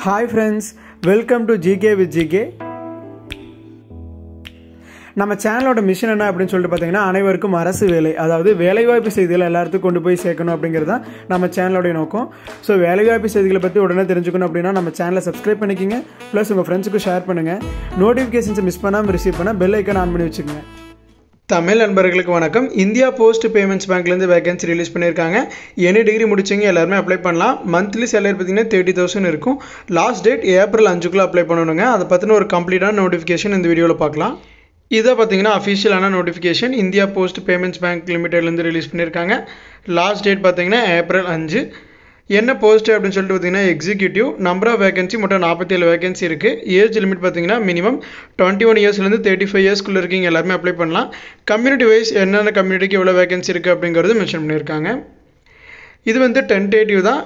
Hi friends, welcome to GK with GK. நம்ம சேனலோட mission என்ன அப்படின்னு சொல்லிட்டு பார்த்தீங்கன்னா அனைவருக்கும் அரசு வேலை, அதாவது வேலைவாய்ப்பு செய்திகளை எல்லாத்துக்கும் கொண்டு போய் சேர்க்கணும் அப்படிங்கிறது தான் நம்ம சேனலோடைய நோக்கம். ஸோ வேலைவாய்ப்பு செய்திகளை பற்றி உடனே தெரிஞ்சுக்கணும் அப்படின்னா நம்ம சேனலை சப்ஸ்கிரைப் பண்ணிக்கிங்க, ப்ளஸ் உங்கள் ஃப்ரெண்ட்ஸுக்கும் ஷேர் பண்ணுங்கள். நோட்டிஃபிகேஷன்ஸை மிஸ் பண்ணாமல் ரிசீவ் பண்ணால் பெல் ஐக்கான் ஆன் பண்ணி வச்சுக்கோங்க. தமிழ் நண்பர்களுக்கு வணக்கம். இந்தியா போஸ்ட் பேமெண்ட்ஸ் பேங்க்லேருந்து வேகன்சி ரிலீஸ் பண்ணியிருக்காங்க. எனி டிகிரி முடிச்சவங்க எல்லாருமே அப்ளை பண்ணலாம். மந்த்லி சேலரி பார்த்தீங்கன்னா 30,000 இருக்கும். லாஸ்ட் டேட் ஏப்ரல் 5க்குள்ளே அப்ளை பண்ணணுங்க. அதை பற்றின ஒரு கம்ப்ளீட்டான நோட்டிஃபிகேஷன் இந்த வீடியோவில் பார்க்கலாம். இதை பார்த்தீங்கன்னா அஃபிஷியலான notification India post payments bank லிமிடெட்லேருந்து ரிலீஸ் பண்ணியிருக்காங்க. லாஸ்ட் டேட் பார்த்தீங்கன்னா ஏப்ரல் 5. என்ன போஸ்ட் அப்படின்னு சொல்லிட்டு பார்த்தீங்கன்னா எக்ஸிக்யூட்டிவ். நம்பர் ஆஃப் வேகன்சி மொத்தம் 47 வேகன்சி இருக்குது. ஏஜ் லிமிட் பார்த்தீங்கன்னா மினிமம் 21 இயர்ஸ்லேருந்து 35 இயர்ஸ்க்குள்ளே இருக்கீங்க எல்லாருமே அப்ளை பண்ணலாம். கம்யூனிட்டி வைஸ் என்னென்ன கம்யூனிட்டிக்கு எவ்வளோ வேகன்சி இருக்குது அப்படிங்கிறது மென்ஷன் பண்ணியிருக்காங்க. இது வந்து டென்டேட்டிவ் தான்,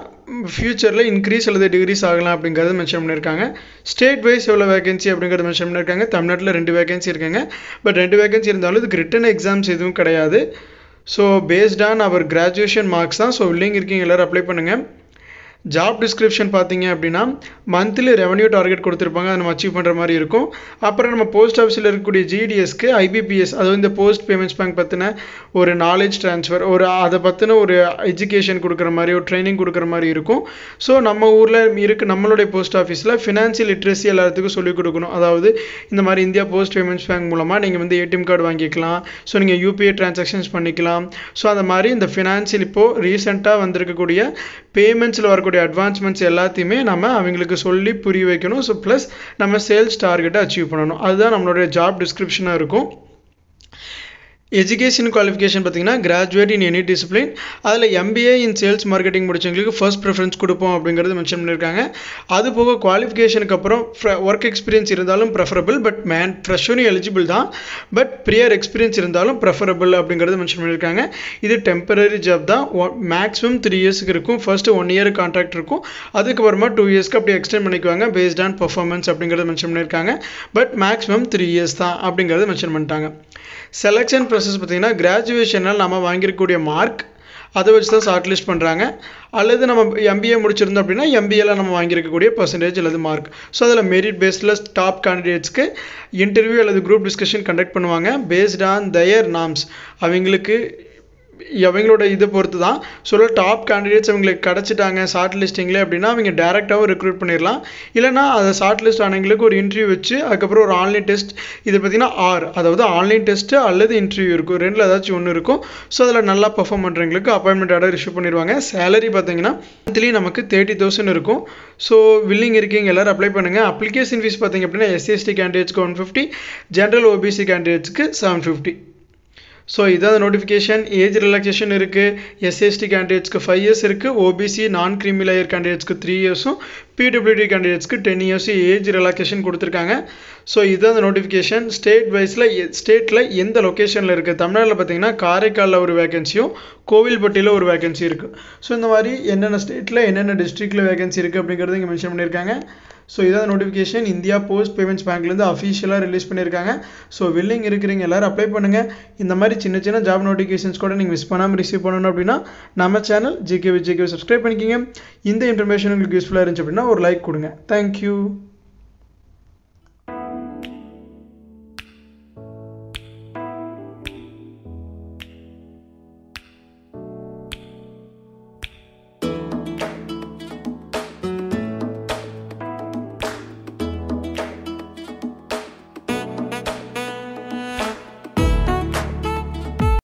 ஃபியூச்சரில் இன்க்ரீஸ் அல்லது டிகிரீஸ் ஆகலாம் அப்படிங்கிறது மென்ஷன் பண்ணியிருக்காங்க. ஸ்டேட் வைஸ் எவ்வளோ வேகன்சி அப்படிங்கிறது மென்ஷன் பண்ணியிருக்காங்க. தமிழ்நாட்டில் 2 வேகன்சி இருக்குங்க. பட் 2 வேகன்சி இருந்தாலும் இதுக்கு ரிட்டன் எக்ஸாம்ஸ் எதுவும் கிடையாது. So based on our graduation marks தான். ஸோ வில்லிங் இருக்கீங்க எல்லோரும் அப்ளை பண்ணுங்கள். ஜாப் டிஸ்கிரிப்ஷன் பார்த்தீங்க அப்படின்னா மந்த்லி ரெவன்யூ டார்கெட் கொடுத்துருப்பாங்க, அதை நம்ம அச்சீவ் பண்ணுற மாதிரி இருக்கும். அப்புறம் நம்ம போஸ்ட் ஆஃபீஸில் இருக்கக்கூடிய ஜிடிஎஸ்க்கு ஐபிபிஎஸ், அது இந்த போஸ்ட் பேமெண்ட்ஸ் பேங்க் பற்றின ஒரு நாலேஜ் ட்ரான்ஸ்ஃபர், அதை பற்றின ஒரு எஜுகேஷன் கொடுக்குற மாதிரி, ஒரு ட்ரைனிங் கொடுக்குற மாதிரி இருக்கும். ஸோ நம்ம ஊரில் நம்மளுடைய போஸ்ட் ஆஃபீஸில் ஃபினான்ஷியல் லிட்ரஸி எல்லாத்துக்கும் சொல்லிக் கொடுக்கணும். அதாவது இந்த மாதிரி இந்தியா போஸ்ட் பேமெண்ட்ஸ் பேங்க் மூலமாக நீங்கள் வந்து ஏடிஎம் கார்டு வாங்கிக்கலாம், ஸோ நீங்கள் யூபிஐ ட்ரான்சாக்ஷன்ஸ் பண்ணிக்கலாம். ஸோ அந்த மாதிரி இந்த ஃபினான்ஷியல் இப்போது ரீசெண்டாக வந்திருக்கக்கூடிய பேமெண்ட்ஸில் வரக்கூடிய அட்வான்ஸ்மெண்ட்ஸ் எல்லாத்தையுமே நம்ம அவங்களுக்கு சொல்லி புரிய வைக்கணும். ஸோ ப்ளஸ் நம்ம சேல்ஸ் டார்கெட்டை அச்சீவ் பண்ணணும். அதுதான் நம்மளுடைய ஜாப் டிஸ்கிரிப்ஷனாக இருக்கும். எஜுகேஷன் குவாலிஃபிகேஷன் பார்த்தீங்கன்னா கிராஜுவேட் இன் எனி டிசிப்ளின். அதில் எம்பிஏ இன் சேல்ஸ் மார்க்கெட்டிங் முடிச்சவங்களுக்கு ஃபர்ஸ்ட் ப்ரிஃபரன்ஸ் கொடுப்போம் அப்படிங்கிறது மென்ஷன் பண்ணியிருக்காங்க. அது போக குவாலிஃபிகேஷனுக்கு அப்புறம் ஒர்க் எக்ஸ்பீரியன்ஸ் இருந்தாலும் ப்ரெஃபரபிள், பட் ஃப்ரெஷரும் எலிஜிபிள் தான், பட் ப்ரியர் எக்ஸ்பீரியன்ஸ் இருந்தாலும் ப்ரெஃபரபிள் அப்படிங்கிறது மென்ஷன் பண்ணியிருக்காங்க. இது டெம்பரரி ஜாப் தான். மேக்ஸிமம் 3 இயர்ஸ்க்கு இருக்கும். ஃபர்ஸ்ட் 1 இயர் கான்ட்ராக்ட் இருக்கும், அதுக்கப்புறமா 2 இயர்ஸ்க்கு அப்படி எக்ஸ்டெண்ட் பண்ணிக்குவாங்க பேஸ்ட் ஆன் பர்ஃபார்மன்ஸ் அப்படிங்கிறது மென்ஷன் பண்ணியிருக்காங்க. பட் மேக்ஸிமம் 3 இயர்ஸ் தான் அப்படிங்கிறது மென்ஷன் பண்ணிட்டாங்க. செலெக்ஷன் ப்ராசஸ் பார்த்தீங்கன்னா கிராஜுவேஷனால் நம்ம வாங்கியிருக்கக்கூடிய மார்க் அதை வச்சு தான் ஷார்ட் லிஸ்ட் பண்ணுறாங்க. அல்லது நம்ம எம்பிஏ முடிச்சிருந்தோம் அப்படின்னா எம்பிஏல நம்ம வாங்கியிருக்கக்கூடிய பர்சன்டேஜ் அல்லது மார்க். ஸோ அதில் மெரிட் பேஸில் டாப் கேண்டிடேட்ஸ்க்கு இன்டர்வியூ அல்லது குரூப் டிஸ்கஷன் கண்டக்ட் பண்ணுவாங்க பேஸ்ட் ஆன் தயர் நார்ம்ஸ். அவங்களோட இதை பொறுத்து தான். சொல்ல டாப் கேண்டிடேட்ஸ் அவங்களுக்கு கிடச்சிட்டாங்க ஷார்ட் லிஸ்டிங்கில் அப்படின்னா அவங்க டேரெக்டாகவும் ரெக்ரூட் பண்ணிடலாம். இல்லைனா அதை ஷார்ட் லிஸ்ட் ஆனவங்களுக்கு ஒரு இன்டர்வியூ வச்சு அதுக்கப்புறம் ஒரு ஆன்லைன் டெஸ்ட், இது பார்த்திங்கன்னா அதாவது ஆன்லைன் டெஸ்ட்டு அல்லது இன்டர்வியூ இருக்கும், ரெண்டில் ஏதாச்சும் ஒன்று இருக்கும். ஸோ அதில் நல்லா பர்ஃபார்ம் பண்ணுறவங்களுக்கு அப்பாயின்மெண்ட் ஆர்டர் இஷ்யூ பண்ணிடுவாங்க. சேலரி பார்த்தீங்கன்னா மந்த்லி நமக்கு 30,000 இருக்கும். ஸோ வில்லிங் இருக்கீங்க எல்லோரும் அப்ளை பண்ணுங்கள். அப்ளிகேஷன் ஃபீஸ் பார்த்திங்க அப்படின்னா எஸ்சிஎஸ்டி கேண்டிடேட்ஸ்க்கு 150, ஜென்ரல் ஓபிசி கேண்டிடேட்ஸ்க்கு 750. ஸோ இதான் நோட்டிஃபிகேஷன். ஏஜ் ரிலாக்ஸேஷன் இருக்குது. எஸ்சிஎஸ்டி கேண்டிடேட்ஸ்க்கு 5 இயர்ஸ் இருக்குது. ஓபிசி நான் கிரீமி லேயர் கேண்டிடேட்ஸ்க்கு 3 இயர்ஸும், பிடபிள்யூடி கேண்டிடேட்ஸ்க்கு 10 இயர்ஸும் ஏஜ் ரிலாக்ஸேஷன் கொடுத்துருக்காங்க. ஸோ இதுதான் அந்த நோட்டிஃபிகேஷன். ஸ்டேட்டில் எந்த லொக்கேஷனில் இருக்குது? தமிழ்நாட்டில் பார்த்தீங்கன்னா காரைக்காலில் ஒரு வேகன்சியும் கோவில்பட்டியில் ஒரு வேகன்சி இருக்குது. ஸோ இந்த மாதிரி என்னென்ன ஸ்டேட்டில் என்னென்ன டிஸ்ட்ரிக்டில் வேகன்சி இருக்குது அப்படிங்கிறது இங்கே மென்ஷன் பண்ணியிருக்காங்க. ஸோ இதான் நோட்டிஃபிகேஷன் இந்தியா போஸ்ட் பேமெண்ட்ஸ் பேங்க்லேருந்து அஃபிஷியலாக ரிலீஸ் பண்ணியிருக்காங்க. ஸோ வில்லிங் இருக்கிறீங்க எல்லோரும் அப்ளை பண்ணுங்கள். இந்த மாதிரி சின்ன சின்ன ஜாப் நோட்டிஃபிகேஷன்ஸ் கூட நீங்கள் மிஸ் பண்ணாமல் ரிசீவ் பண்ணணும் அப்படின்னா நம்ம channel GK with GK subscribe பண்ணிக்கிங்க. இந்த இன்ஃபர்மேஷன் உங்களுக்கு யூஸ்ஃபுல்லாக இருந்துச்சு அப்படின்னா ஒரு லைக் கொடுங்க. தேங்க்யூ.